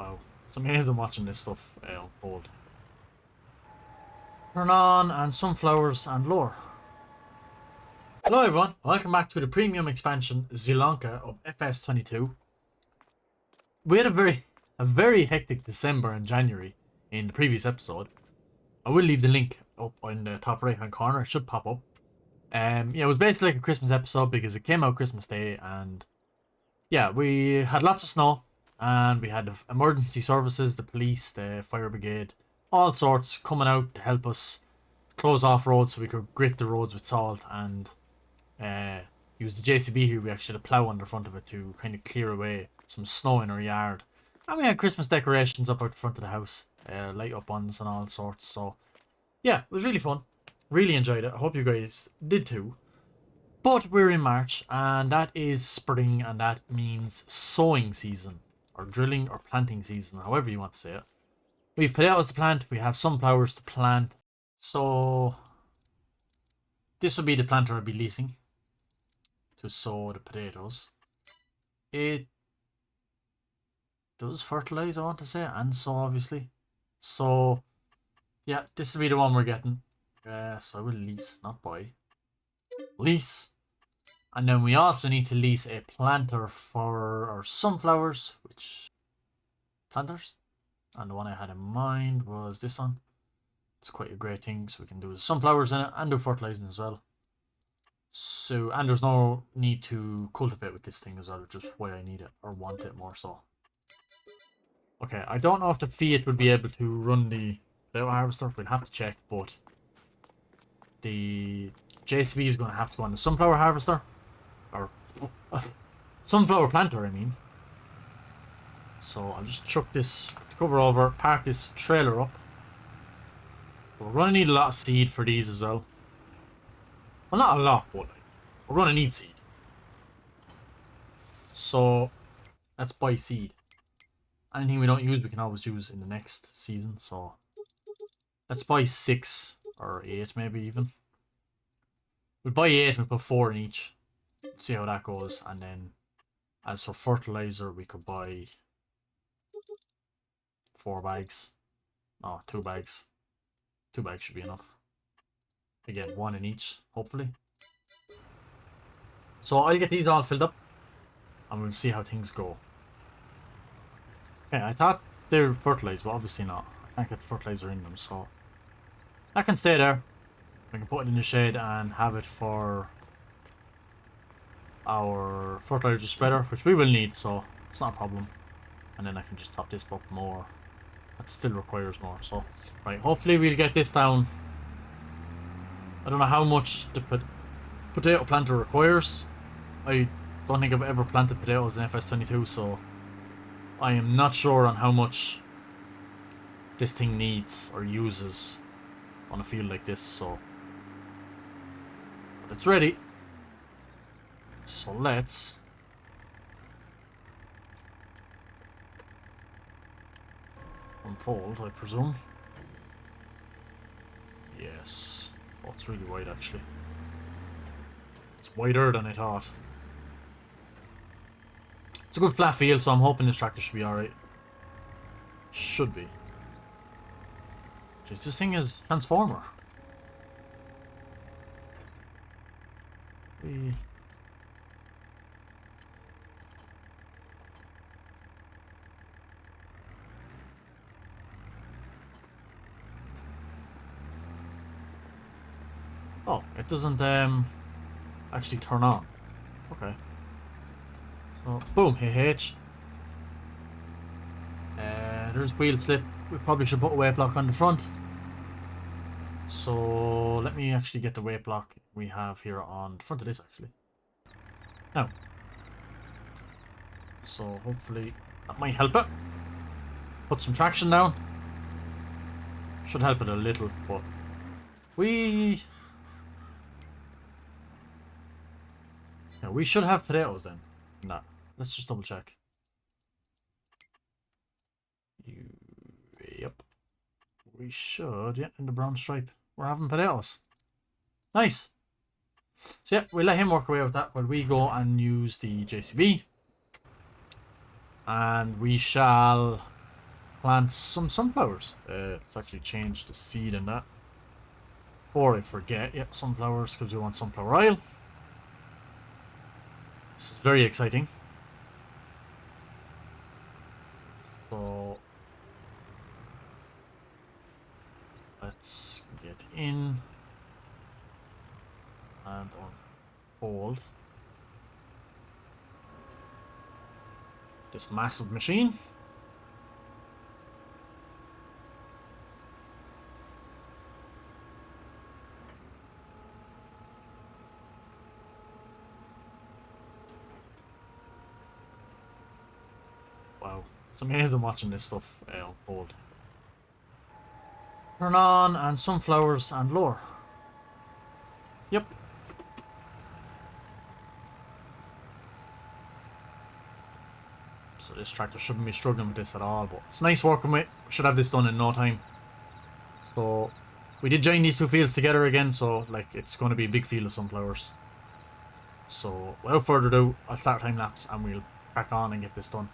Wow. It's amazing watching this stuff unfold. Turn on and sunflowers and lore. Hello everyone, welcome back to the premium expansion Zielonka of FS22. We had a very hectic December and January in the previous episode. I will leave the link up in the top right hand corner, it should pop up. Yeah, it was basically like a Christmas episode because it came out Christmas Day, and yeah, we had lots of snow and we had the emergency services, the police, the fire brigade, all sorts coming out to help us close off roads so we could grit the roads with salt and use the JCB here. We actually had a plough on the front of it to kind of clear away some snow in our yard. And we had Christmas decorations up out the front of the house, light up ones and all sorts. So yeah, it was really fun. Really enjoyed it. I hope you guys did too. But we're in March, and that is spring, and that means sowing season, or drilling or planting season, however you want to say it. We have potatoes to plant, we have sunflowers to plant. So this would be the planter I'd be leasing to sow the potatoes. It does fertilize, I want to say, and sow obviously. So yeah, this will be the one we're getting. So I will lease, not buy. Lease. And then we also need to lease a planter for our sunflowers, which planters. And the one I had in mind was this one. It's quite a great thing, so we can do sunflowers in it and do fertilizing as well. So, and there's no need to cultivate with this thing as well, which is why I need it, or want it more so. Okay, I don't know if the Fiat would be able to run the potato harvester, we'll have to check, but the JCB is going to have to go on the sunflower harvester, or sunflower planter I mean. So I'll just chuck this cover over, park this trailer up. We're going to need a lot of seed for these as well. Well, not a lot, but we're going to need seed. So let's buy seed. Anything we don't use we can always use in the next season, so let's buy 6 or 8 maybe even. We'll buy 8 and we'll put 4 in each. See how that goes. And then as for fertilizer we could buy 4 bags. No, 2 bags. 2 bags should be enough. Again, 1 in each, hopefully. So I'll get these all filled up and we'll see how things go. Okay, I thought they were fertilized, but obviously not. I can't get the fertilizer in them, so that can stay there. We can put it in the shade and have it for our fertilizer spreader, which we will need, so it's not a problem. And then I can just top this up more. That still requires more, so right, hopefully we'll get this down. I don't know how much the potato planter requires. I don't think I've ever planted potatoes in FS22, so I am not sure on how much this thing needs or uses on a field like this, so but it's ready. So let's unfold, I presume. Yes. Oh, it's really wide actually. It's wider than I thought. It's a good flat field, so I'm hoping this tractor should be alright. Should be. Jeez, this thing is a transformer. Oh, it doesn't actually turn on. Okay. So boom, HH. There's wheel slip. We probably should put a weight block on the front. So let me actually get the weight block we have here on the front of this actually. Now. So hopefully that might help it. Put some traction down. Should help it a little, but we should have potatoes then. Nah, let's just double check. Yep. We should, yeah, in the brown stripe. We're having potatoes. Nice. So yeah, we'll let him work away with that while we go and use the JCB. And we shall plant some sunflowers. Let's actually change the seed in that. Before I forget, yeah, sunflowers, because we want sunflower oil. This is very exciting. So let's get in and unfold this massive machine. Wow, it's amazing watching this stuff unfold. Turn on and sunflowers and lore. Yep. So this tractor shouldn't be struggling with this at all, but it's nice working with. Should have this done in no time. So we did join these two fields together again, so like it's going to be a big field of sunflowers. So without further ado, I'll start time lapse and we'll crack on and get this done.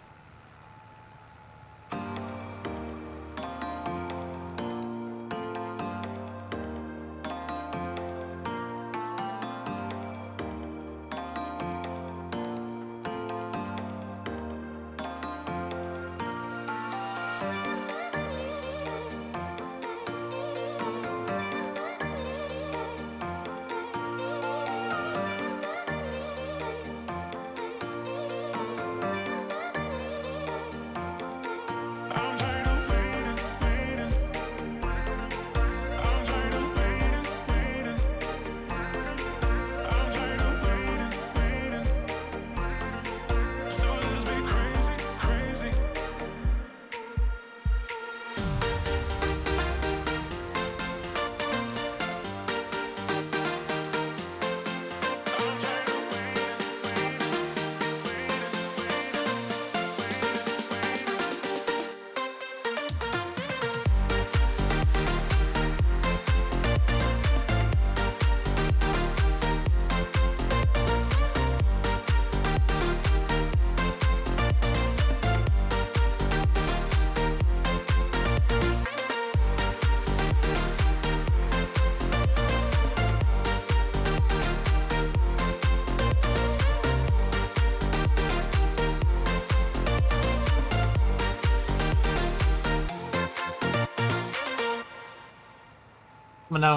But now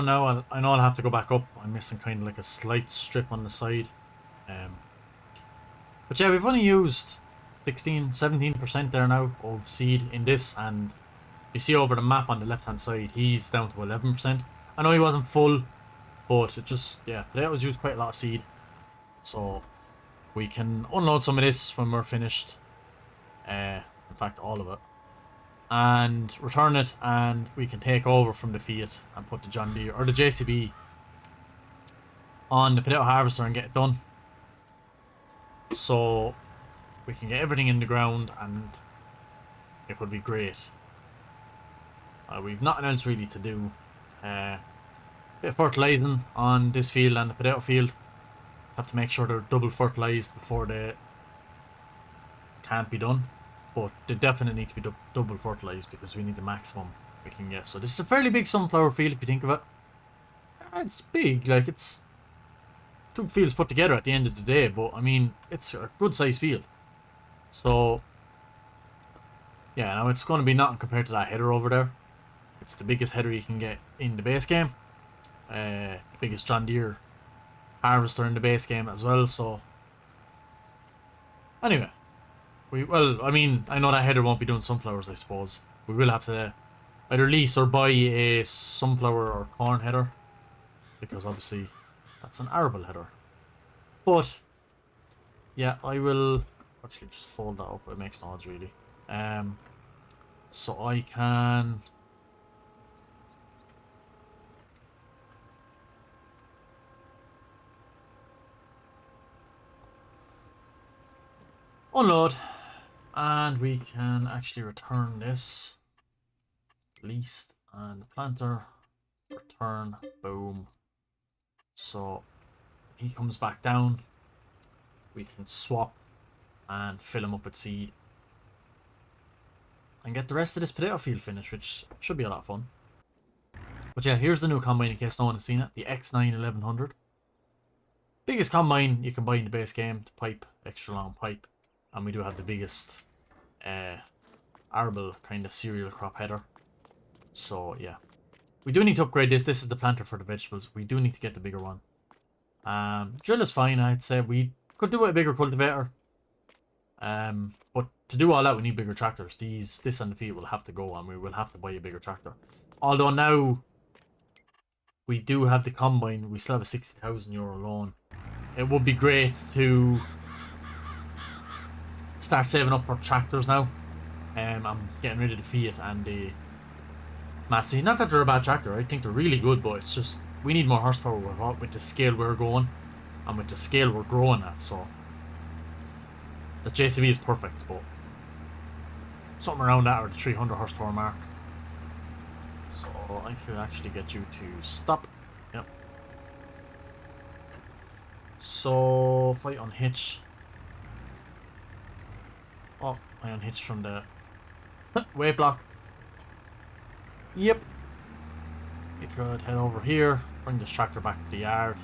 I know I'll have to go back up. I'm missing kind of like a slight strip on the side. But yeah, we've only used 17% there now of seed in this, and you see over the map on the left hand side, he's down to 11%. I know he wasn't full, but it just, yeah, potatoes used quite a lot of seed. So we can unload some of this when we're finished. In fact, all of it. And return it, and we can take over from the Fiat and put the John Deere or the JCB on the potato harvester and get it done. So we can get everything in the ground and it would be great. We've nothing else really to do. Bit of fertilizing on this field and the potato field. Have to make sure they're double fertilized before they can't be done. But they definitely need to be double fertilized because we need the maximum we can get. So this is a fairly big sunflower field if you think of it. It's big, like it's two fields put together at the end of the day, but I mean it's a good sized field. So yeah, now it's going to be nothing compared to that header over there. It's the biggest header you can get in the base game. Biggest John Deere harvester in the base game as well. So anyway. Well, I mean, I know that header won't be doing sunflowers, I suppose. We will have to either lease or buy a sunflower or corn header. Because obviously, that's an arable header. But, yeah, I will actually just fold that up. It makes no odds, really. So I can unload. And we can actually return this. Leased and planter. Return. Boom. So he comes back down. We can swap and fill him up with seed. and get the rest of this potato field finished, which should be a lot of fun. But yeah, here's the new combine in case no one has seen it. The X9 1100. Biggest combine you can buy in the base game. The pipe, extra long pipe. And we do have the biggest arable kind of cereal crop header. So yeah. We do need to upgrade this. This is the planter for the vegetables. We do need to get the bigger one. Drill is fine, I'd say. We could do a bigger cultivator. But to do all that, we need bigger tractors. This and the field will have to go, and we will have to buy a bigger tractor. Although now we do have the combine, we still have a €60,000 loan. It would be great to start saving up for tractors now. I'm getting rid of the Fiat and the Massey. Not that they're a bad tractor, I think they're really good, but it's just we need more horsepower with the scale we're going and with the scale we're growing at. So the JCB is perfect, but something around that or the 300 horsepower mark. So I could actually get you to stop. Yep. So if I unhitch. Oh, I unhitched from the weight block. Yep. You could head over here, bring this tractor back to the yard.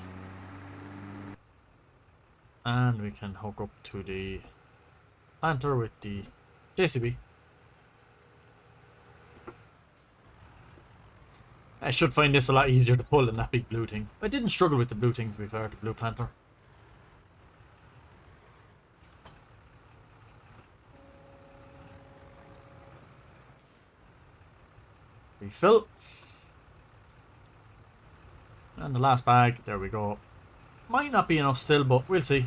And we can hook up to the planter with the JCB. I should find this a lot easier to pull than that big blue thing. I didn't struggle with the blue thing, to be fair, the blue planter. Refill. And the last bag, there we go. Might not be enough still, but we'll see.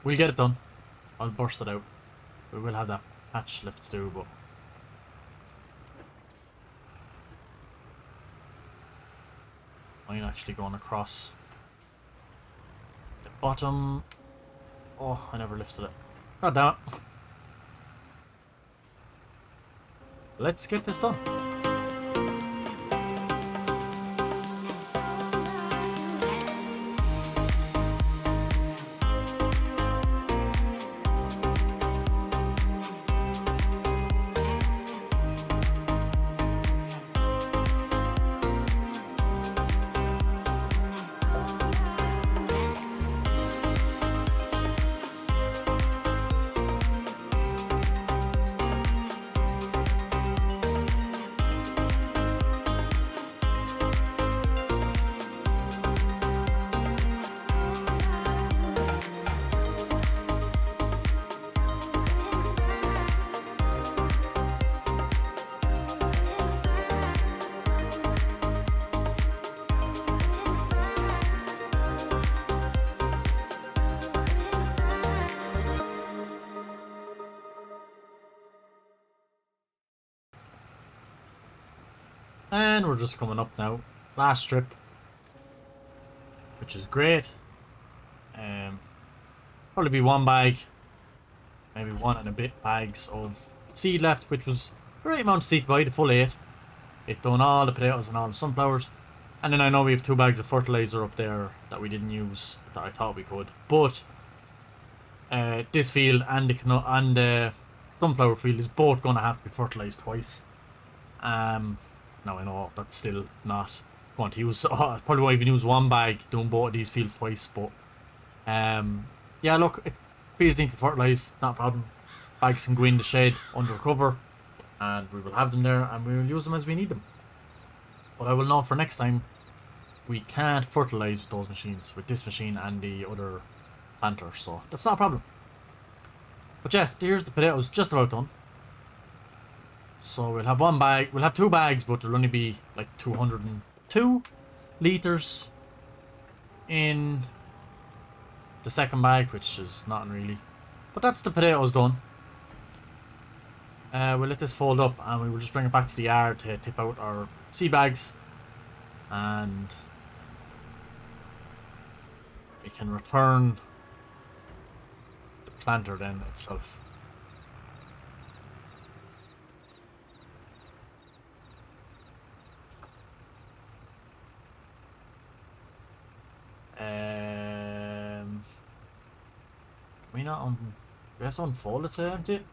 We'll get it done. I'll burst it out. We will have that patch left to do, but mine actually going across the bottom. Oh, I never lifted it. God damn it. Let's get this done. And we're just coming up now. Last strip. Which is great. Probably be one bag. Maybe one and a bit bags of seed left, which was the right amount of seed to buy, the full 8. It done all the potatoes and all the sunflowers. And then I know we have 2 bags of fertilizer up there that we didn't use, that I thought we could. But this field and the sunflower field is both going to have to be fertilized twice. Now I know that's still not going to use. Probably won't even use one bag doing both of these fields twice. But yeah, look, fields need to fertilize, not a problem. Bags can go in the shed under cover, and we will have them there, and we will use them as we need them. But I will know for next time, we can't fertilize with those machines, with this machine and the other planter, so that's not a problem. But yeah, here's the potatoes just about done. So we'll have one bag, we'll have 2 bags, but there'll only be like 202 litres in the second bag, which is nothing really. But that's the potatoes done. We'll let this fold up and we will just bring it back to the yard to tip out our seed bags. And we can return the planter then itself. Can we not do we have to unfold it to empty it?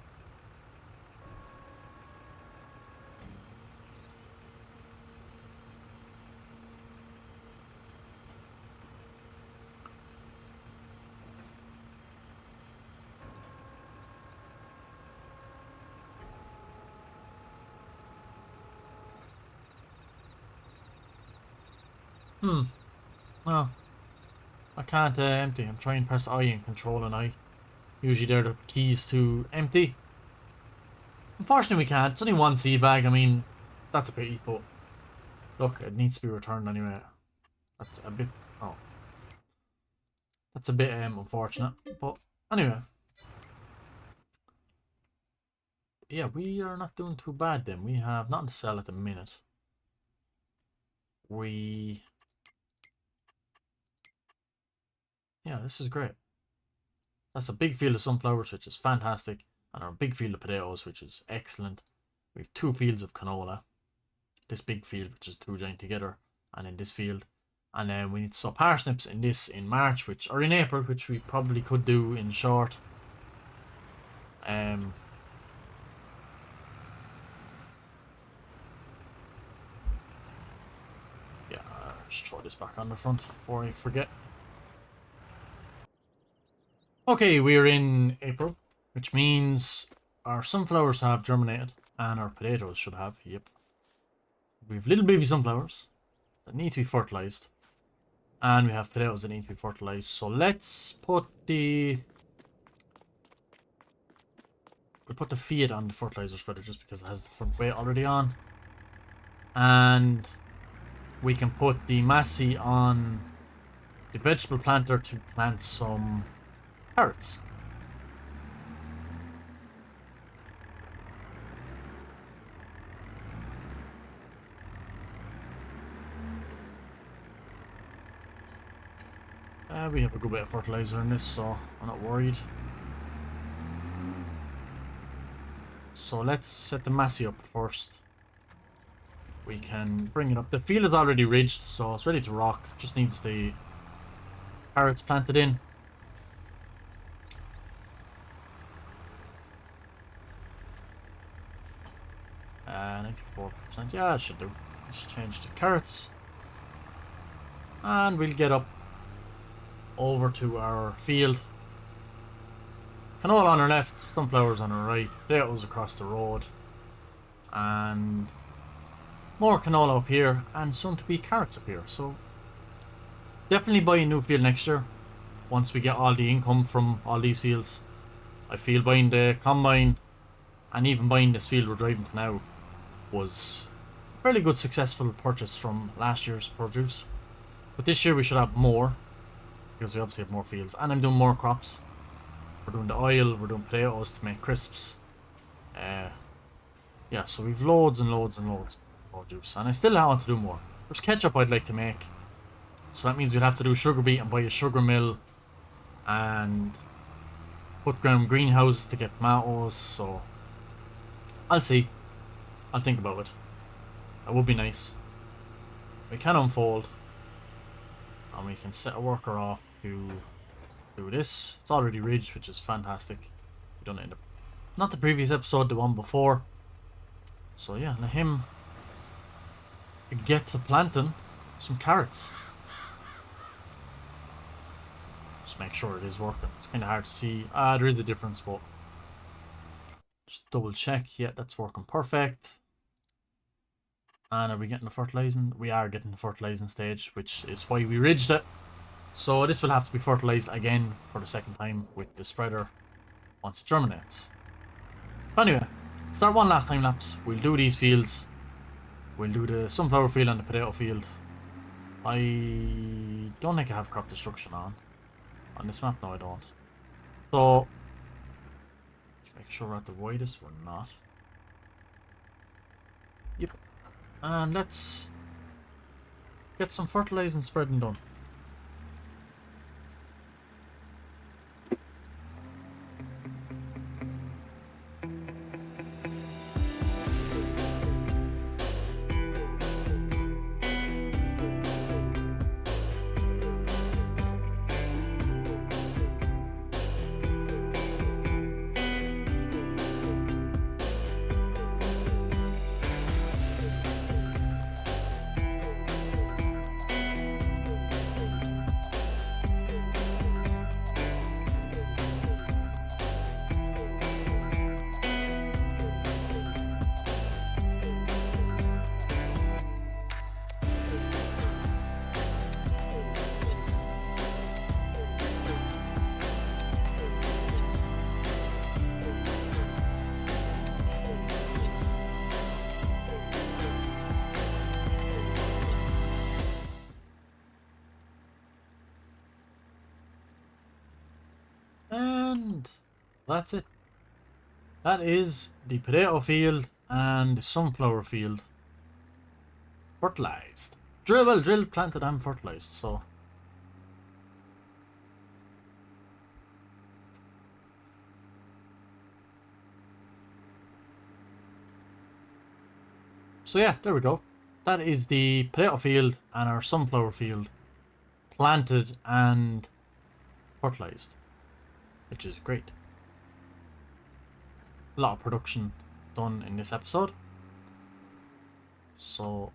Hmm. No, I can't empty. I'm trying to press I and control and I. Usually they're the keys to empty. Unfortunately we can't. It's only one sea bag. I mean, that's a pity, but look, it needs to be returned anyway. That's a bit... Oh. That's a bit unfortunate. But anyway. Yeah, we are not doing too bad then. We have nothing to sell at the minute. Yeah, this is great. That's a big field of sunflowers, which is fantastic. And our big field of potatoes, which is excellent. We have 2 fields of canola. This big field, which is 2 joined together. And in this field. And then we need to sow parsnips in this in March, or in April, which we probably could do in short. Yeah, just throw this back on the front before I forget. Okay, we're in April, which means our sunflowers have germinated, and our potatoes should have, yep. We have little baby sunflowers that need to be fertilized, and we have potatoes that need to be fertilized. So let's put we'll put the feed on the fertilizer spreader just because it has the front weight already on. And we can put the massey on the vegetable planter to plant some carrots. We have a good bit of fertilizer in this, so I'm not worried. So let's set the massey up first. We can bring it up. The field is already ridged, so it's ready to rock. Just needs the carrots planted in. 94%. Yeah, it should do. Just change to carrots. And we'll get up over to our field. Canola on our left, sunflowers on our right, potatoes across the road. And more canola up here, and soon to be carrots up here. So definitely buy a new field next year once we get all the income from all these fields. I feel buying the combine and even buying this field we're driving for now was a fairly good successful purchase from last year's produce. But this year we should have more, because we obviously have more fields, and I'm doing more crops. We're doing the oil, we're doing potatoes to make crisps. Yeah, so we've loads and loads and loads of produce, and I still want to do more. There's ketchup I'd like to make, so that means we'd have to do sugar beet and buy a sugar mill and put ground greenhouses to get tomatoes. So I'll see. I'll think about it. That would be nice. We can unfold, and we can set a worker off to do this. It's already ridged, which is fantastic. We done it in not the previous episode, the one before. So yeah, let him get to planting some carrots. Just make sure it is working. It's kind of hard to see. There is a difference, but just double check. Yeah, that's working perfect. And are we getting the fertilizing? We are getting the fertilizing stage, which is why we ridged it. So this will have to be fertilized again for the second time with the spreader once it germinates. But anyway, start one last time lapse. We'll do these fields. We'll do the sunflower field and the potato field. I don't think I have crop destruction on this map. No, I don't. So make sure we're at the widest. We're not. Yep. And let's get some fertilizing spreading done. And that's it. That is the potato field and the sunflower field fertilized. Drilled, planted and fertilized, so. So yeah, there we go. That is the potato field and our sunflower field planted and fertilized, which is great. A lot of production done in this episode. So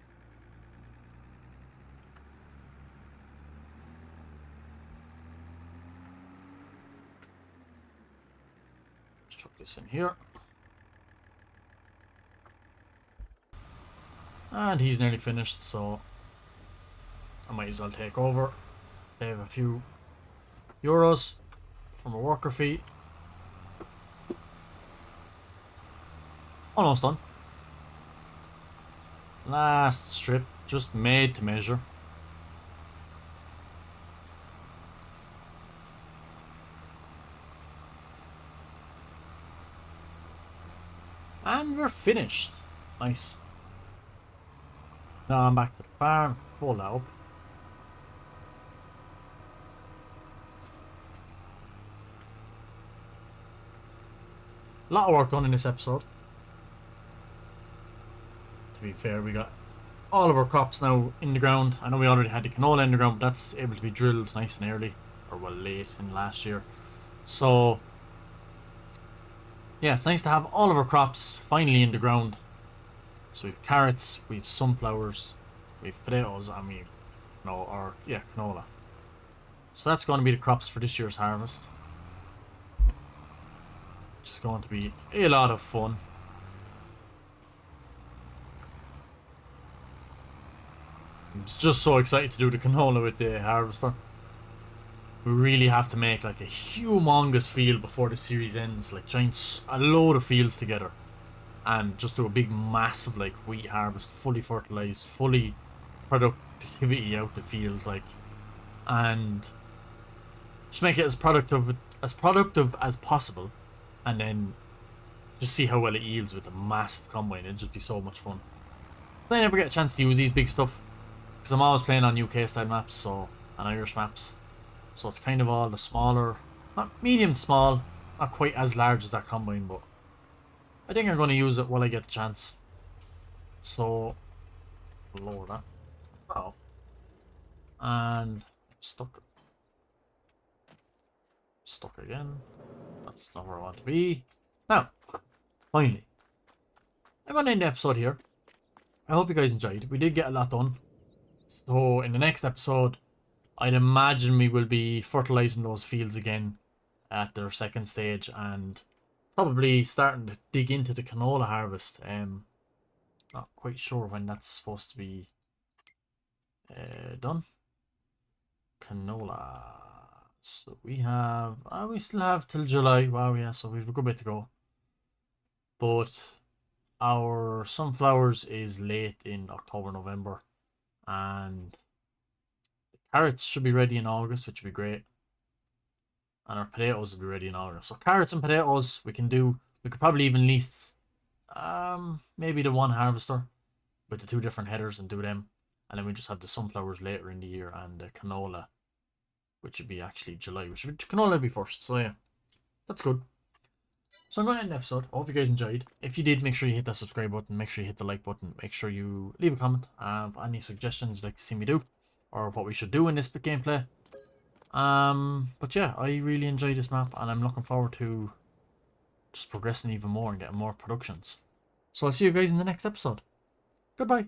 let's chuck this in here. And he's nearly finished, so I might as well take over. Save a few euros from a worker fee. Almost done. Last strip, just made to measure. And we're finished. Nice. Now I'm back to the farm. Pull that up. A lot of work done in this episode. To be fair, we got all of our crops now in the ground. I know we already had the canola in the ground, but that's able to be drilled nice and early. Or well, late in last year. So yeah, it's nice to have all of our crops finally in the ground. So we've carrots, we've sunflowers, we've potatoes, and we've canola. So that's going to be the crops for this year's harvest. Which is going to be a lot of fun. I'm just so excited to do the canola with the harvester. We really have to make like a humongous field before the series ends, like giant a load of fields together. And just do a big massive like wheat harvest, fully fertilized, fully productivity out the field, like, and just make it as productive as possible, and then just see how well it yields with a massive combine. It'd just be so much fun. I never get a chance to use these big stuff because I'm always playing on UK style maps, so, and Irish maps, so it's kind of all the smaller, not medium small, not quite as large as that combine, but I think I'm going to use it while I get the chance. So, lower that. Oh. And stuck. Stuck again. That's not where I want to be. Now, finally, I'm going to end the episode here. I hope you guys enjoyed. We did get a lot done. So, in the next episode, I'd imagine we will be fertilizing those fields again at their second stage and probably starting to dig into the canola harvest. Not quite sure when that's supposed to be done. Canola. So we have, we still have till July. Wow, yeah, so we've a good bit to go. But our sunflowers is late in October, November. And the carrots should be ready in August, which would be great. And our potatoes will be ready in August. So carrots and potatoes we could probably even lease maybe the one harvester with the two different headers and do them. And then we just have the sunflowers later in the year and the canola, which would be actually July. Canola would be first. So yeah, that's good. So I'm going to end the episode. I hope you guys enjoyed. If you did, make sure you hit that subscribe button. Make sure you hit the like button. Make sure you leave a comment. Any suggestions you'd like to see me do, or what we should do in this gameplay. But yeah, I really enjoyed this map and I'm looking forward to just progressing even more and getting more productions. So I'll see you guys in the next episode. Goodbye.